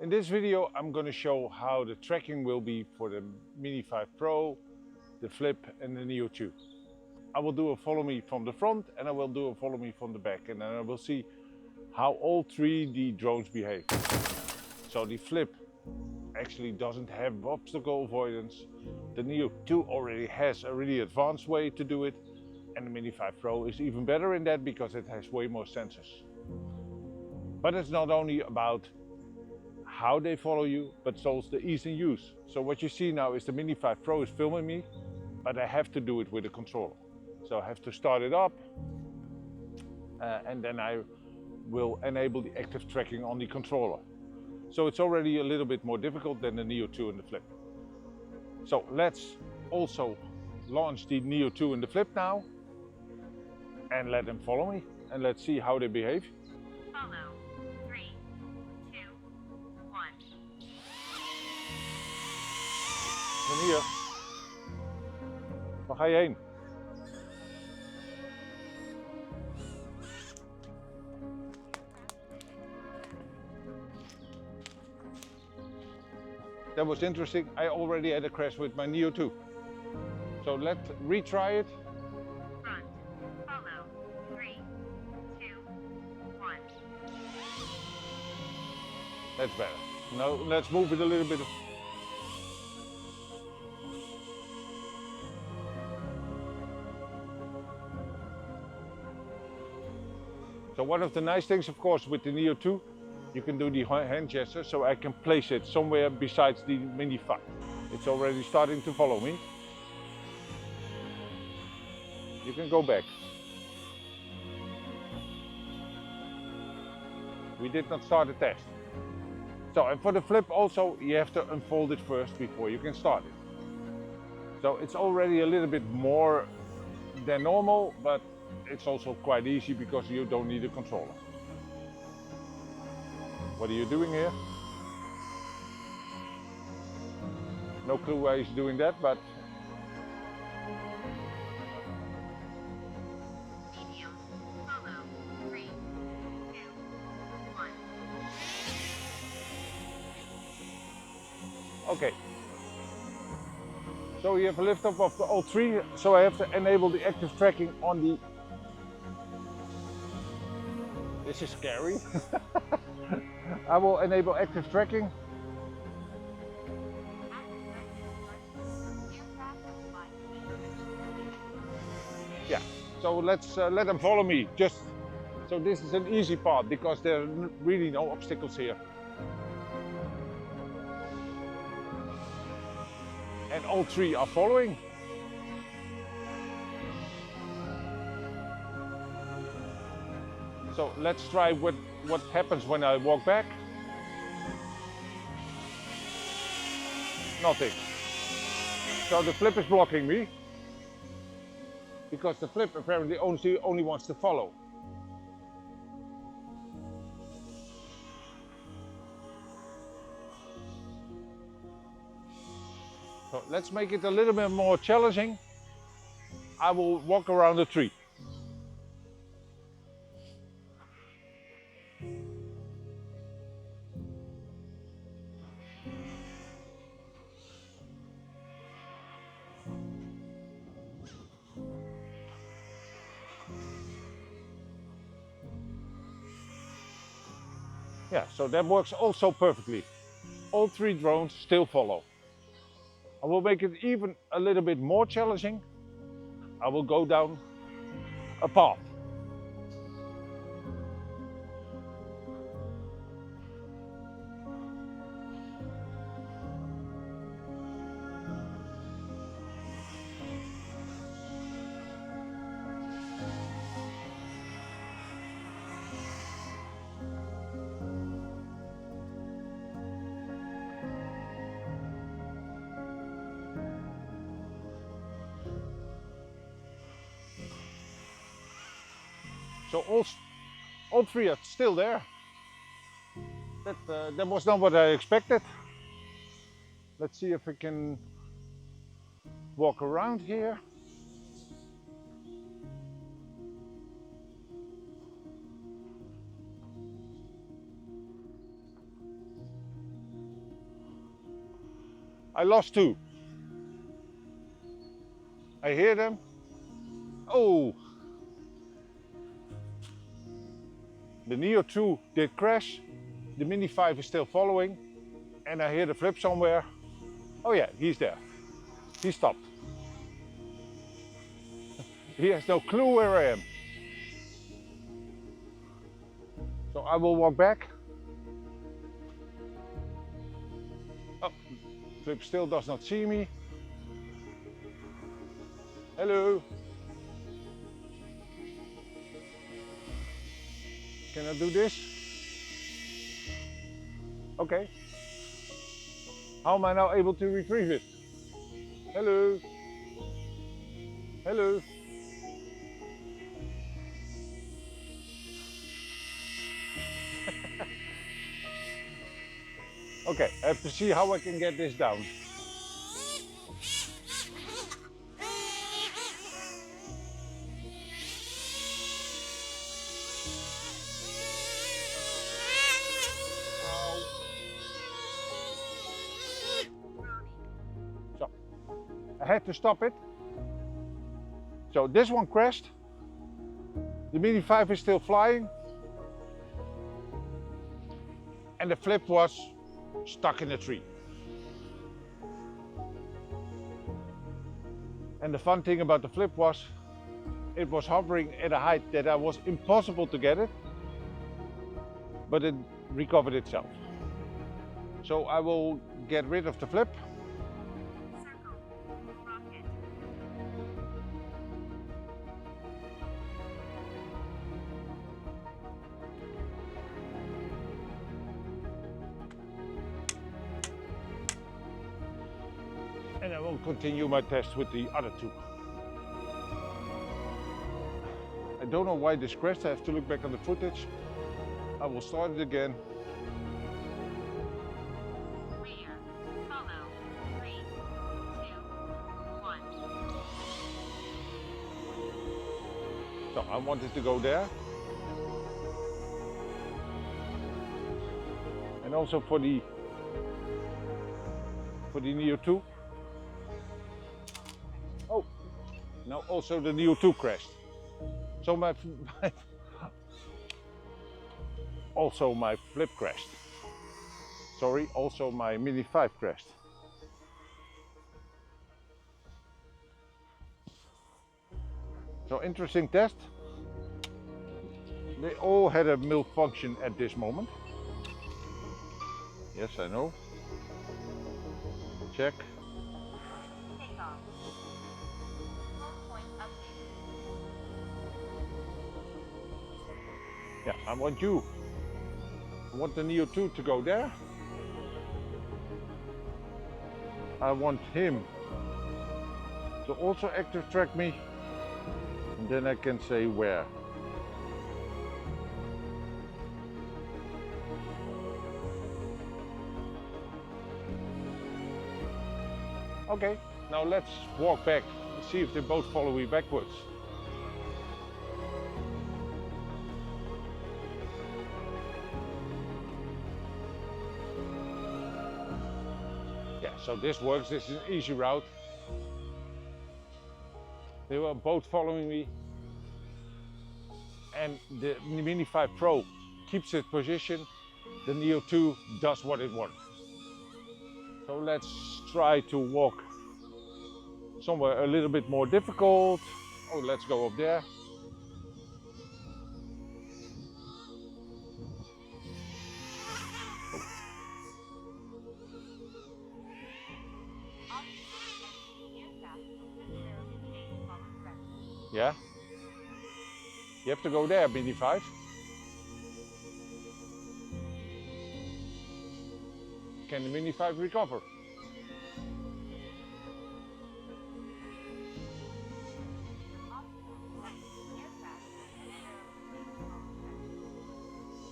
In this video I'm going to show how the tracking will be for the Mini 5 Pro, the Flip and the Neo 2. I will do a follow me from the front and I will do a follow me from the back, and then I will see how all 3D drones behave. So the Flip actually doesn't have obstacle avoidance. The Neo 2 already has a really advanced way to do it, and the Mini 5 Pro is even better in that because it has way more sensors. But it's not only about how they follow you, but it's also the ease in use. So what you see now is the Mini 5 Pro is filming me, but I have to do it with a controller. So I have to start it up and then I will enable the active tracking on the controller. So it's already a little bit more difficult than the Neo 2 and the Flip. So let's also launch the Neo 2 and the Flip now and let them follow me and let's see how they behave. Follow. 3, 2, 1. Ik ben hier. Waar ga je heen? That was interesting. I already had a crash with my Neo 2. So let's retry it. Front. Follow. 3, 2, 1. That's better. Now let's move it a little bit. So one of the nice things, of course, with the Neo 2, you can do the hand gesture, so I can place it somewhere besides the Mini 5. It's already starting to follow me. You can go back. We did not start the test. So, and for the Flip also, you have to unfold it first before you can start it. So it's already a little bit more than normal, but it's also quite easy because you don't need a controller. What are you doing here? No clue why he's doing that, but Medium. Follow. 3, 2, 1. okay. So you have a lift up of all three, so I have to enable the active tracking on the... This is scary. I will enable active tracking. Yeah, so let's let them follow me. Just so this is an easy part because there are really no obstacles here. And all three are following. So let's try what happens when I walk back. Nothing. So the Flip is blocking me because the Flip apparently only wants to follow. So let's make it a little bit more challenging. I will walk around the tree. Yeah, so that works also perfectly. All three drones still follow. I will make it even a little bit more challenging. I will go down a path. So all three are still there. That was not what I expected. Let's see if we can walk around here. I lost two. I hear them. Oh! The Neo 2 did crash. The Mini 5 is still following. And I hear the Flip somewhere. Oh yeah, he's there. He stopped. He has no clue where I am. So I will walk back. Oh, Flip still does not see me. Hello. Can I do this? Okay. How am I now able to retrieve it? Hello. Hello. Okay, I have to see how I can get this down. So, I had to stop it. So this one crashed. The Mini 5 is still flying. And the Flip was stuck in a tree. And the fun thing about the Flip was, it was hovering at a height that it was impossible to get it, but it recovered itself. So I will get rid of the Flip. Circle. Rocket. And I will continue my test with the other two. I don't know why this crashed. I have to look back on the footage. I will start it again. Rear. Follow. 3, 2, 1. So I wanted to go there. And also for the Neo 2. Oh, now also the Neo 2 crashed. So also my Flip crashed. Sorry, also my Mini 5 crashed. So interesting test. They all had a malfunction at this moment. Yes, I know. Check. Take off. Hold point updated. Yeah, I want you. I want the Neo 2 to go there. I want him to also ActiveTrack me. And then I can say where. Okay, now let's walk back and see if they both follow me backwards. Yeah, so this works. This is an easy route. They were both following me. And the Mini 5 Pro keeps its position. The Neo 2 does what it wants. So let's try to walk somewhere a little bit more difficult. Oh, let's go up there. Yeah? You have to go there, Mini 5. Can the Mini 5 recover?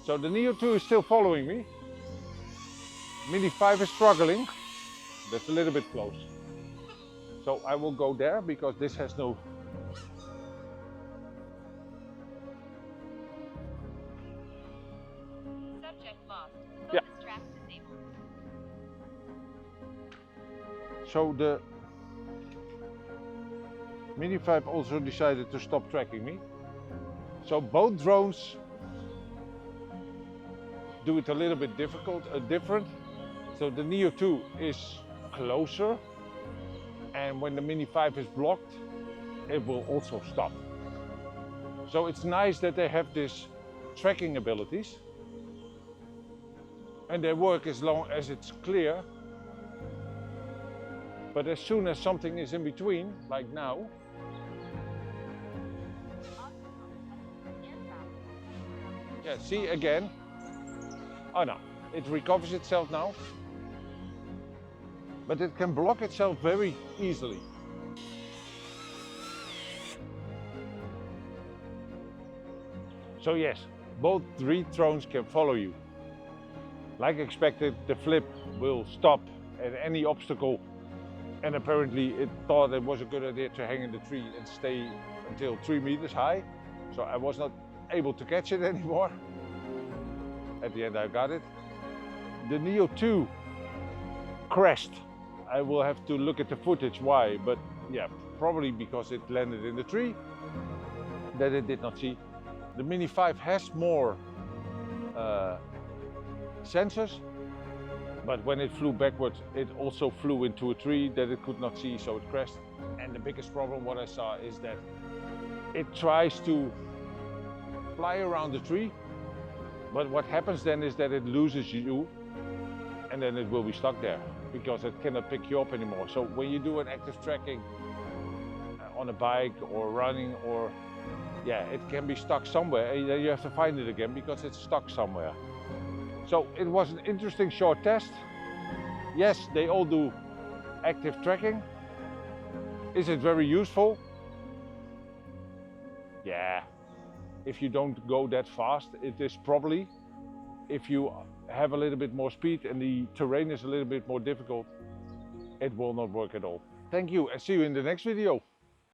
So the Neo 2 is still following me. Mini 5 is struggling. That's a little bit close. So I will go there because this has no... Subject lost. Yeah. Focus track disabled. So the Mini 5 also decided to stop tracking me. So both drones do it a little bit different. So the Neo 2 is closer, and when the Mini 5 is blocked, it will also stop. So it's nice that they have this tracking abilities, and they work as long as it's clear. But as soon as something is in between, like now, yeah, see again. Oh no, it recovers itself now. But it can block itself very easily. So yes, both three drones can follow you. Like expected, the Flip will stop at any obstacle, and apparently it thought it was a good idea to hang in the tree and stay until 3 meters high. So I was not able to catch it anymore. At the end I got it. The Neo 2 crashed. I will have to look at the footage why, but yeah, probably because it landed in the tree that it did not see. The Mini 5 has more sensors, but when it flew backwards, it also flew into a tree that it could not see, so it crashed. And the biggest problem what I saw is that it tries to fly around the tree, but what happens then is that it loses you, and then it will be stuck there because it cannot pick you up anymore. So when you do an active tracking on a bike or running, or yeah, it can be stuck somewhere, and then you have to find it again because it's stuck somewhere. So it was an interesting short test. Yes, they all do active tracking. Is it very useful? Yeah, if you don't go that fast, it is probably. If you have a little bit more speed and the terrain is a little bit more difficult, it will not work at all. Thank you and see you in the next video.